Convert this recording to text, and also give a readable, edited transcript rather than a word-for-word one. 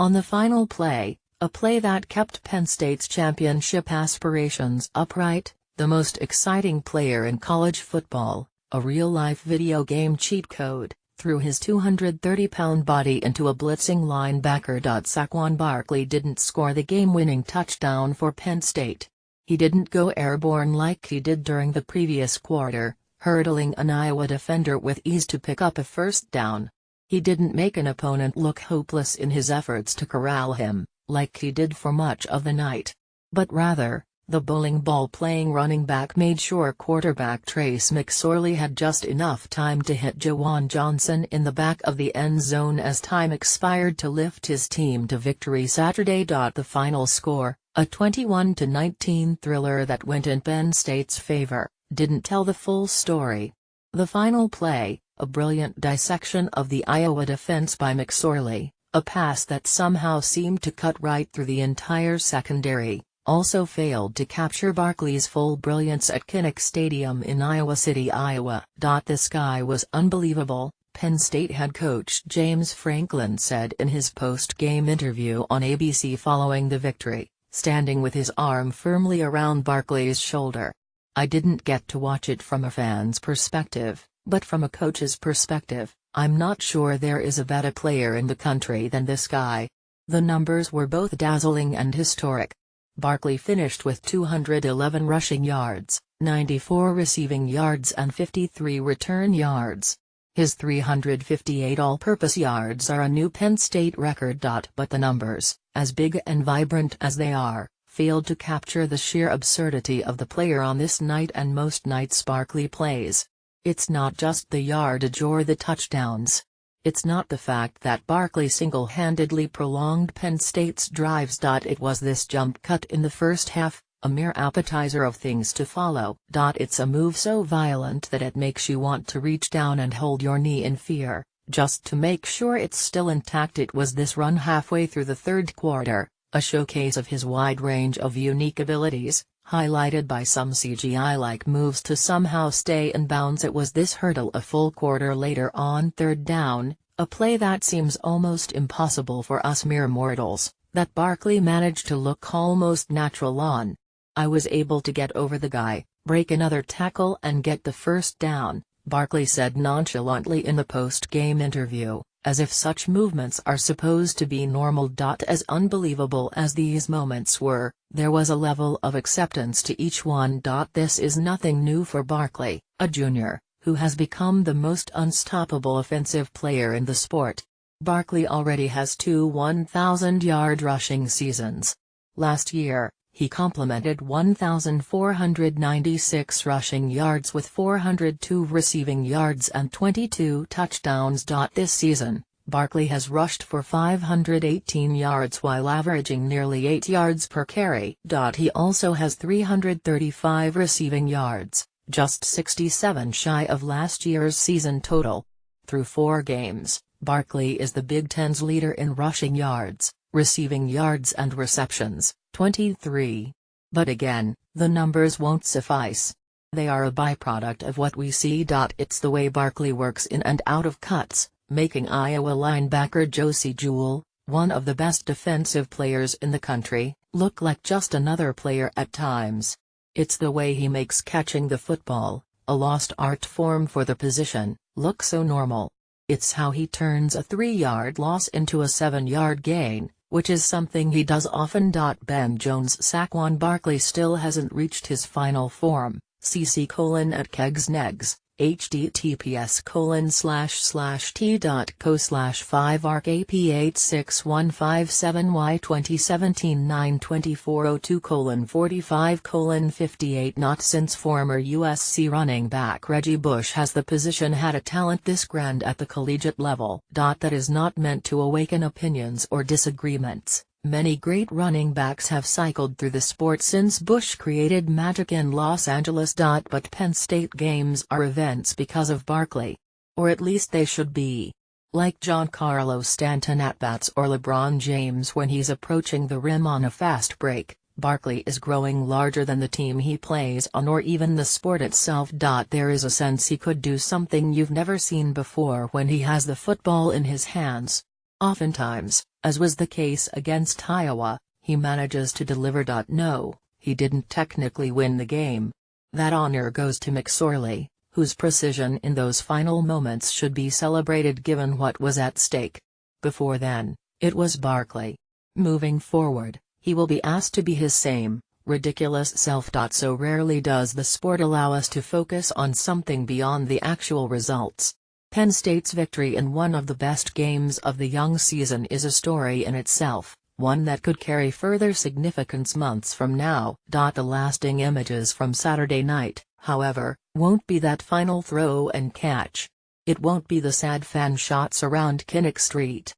On the final play, a play that kept Penn State's championship aspirations upright, the most exciting player in college football, a real-life video game cheat code, threw his 230-pound body into a blitzing linebacker. Saquon Barkley didn't score the game-winning touchdown for Penn State. He didn't go airborne like he did during the previous quarter, hurdling an Iowa defender with ease to pick up a first down. He didn't make an opponent look hopeless in his efforts to corral him, like he did for much of the night. But rather, the bowling ball-playing running back made sure quarterback Trace McSorley had just enough time to hit Juwan Johnson in the back of the end zone as time expired to lift his team to victory Saturday. The final score, a 21-19 thriller that went in Penn State's favor, didn't tell the full story. The final play, a brilliant dissection of the Iowa defense by McSorley, a pass that somehow seemed to cut right through the entire secondary, also failed to capture Barkley's full brilliance at Kinnick Stadium in Iowa City, Iowa. The sky was unbelievable, Penn State head coach James Franklin said in his post-game interview on ABC following the victory, standing with his arm firmly around Barkley's shoulder. "I didn't get to watch it from a fan's perspective, but from a coach's perspective, I'm not sure there is a better player in the country than this guy." The numbers were both dazzling and historic. Barkley finished with 211 rushing yards, 94 receiving yards and 53 return yards. His 358 all-purpose yards are a new Penn State record. But the numbers, as big and vibrant as they are, failed to capture the sheer absurdity of the player on this night and most nights Barkley plays. It's not just the yardage or the touchdowns. It's not the fact that Barkley single-handedly prolonged Penn State's drives. It was this jump cut in the first half, a mere appetizer of things to follow. It's a move so violent that it makes you want to reach down and hold your knee in fear, just to make sure it's still intact. It was this run halfway through the third quarter, a showcase of his wide range of unique abilities, highlighted by some CGI-like moves to somehow stay in bounds. It was this hurdle a full quarter later on third down, a play that seems almost impossible for us mere mortals, that Barkley managed to look almost natural on. "I was able to get over the guy, break another tackle and get the first down," Barkley said nonchalantly in the post-game interview, as if such movements are supposed to be normal. As unbelievable as these moments were, there was a level of acceptance to each one. This is nothing new for Barkley, a junior, who has become the most unstoppable offensive player in the sport. Barkley already has two 1,000-yard rushing seasons. Last year, he complemented 1,496 rushing yards with 402 receiving yards and 22 touchdowns. This season, Barkley has rushed for 518 yards while averaging nearly 8 yards per carry. He also has 335 receiving yards, just 67 shy of last year's season total. Through 4 games, Barkley is the Big Ten's leader in rushing yards, receiving yards and receptions, 23. But again, the numbers won't suffice. They are a byproduct of what we see. It's the way Barkley works in and out of cuts, making Iowa linebacker Josie Jewell, one of the best defensive players in the country, look like just another player at times. It's the way he makes catching the football, a lost art form for the position, look so normal. It's how he turns a 3-yard loss into a 7-yard gain, which is something he does often. Ben Jones' Saquon Barkley still hasn't reached his final form. cc:@kegsnegs, https://t.co/5arcap86157y 2017-92402:45:58. Not since former USC running back Reggie Bush has the position had a talent this grand at the collegiate level. That is not meant to awaken opinions or disagreements. Many great running backs have cycled through the sport since Bush created magic in Los Angeles. But Penn State games are events because of Barkley. Or at least they should be. Like Giancarlo Stanton at bats or LeBron James when he's approaching the rim on a fast break, Barkley is growing larger than the team he plays on or even the sport itself. There is a sense he could do something you've never seen before when he has the football in his hands. Oftentimes, As was the case against Iowa, he manages to deliver. No, he didn't technically win the game. That honor goes to McSorley, whose precision in those final moments should be celebrated given what was at stake. Before then, it was Barkley. Moving forward, he will be asked to be his same ridiculous self. So rarely does the sport allow us to focus on something beyond the actual results. Penn State's victory in one of the best games of the young season is a story in itself, one that could carry further significance months from now. The lasting images from Saturday night, however, won't be that final throw and catch. It won't be the sad fan shots around Kinnick Street.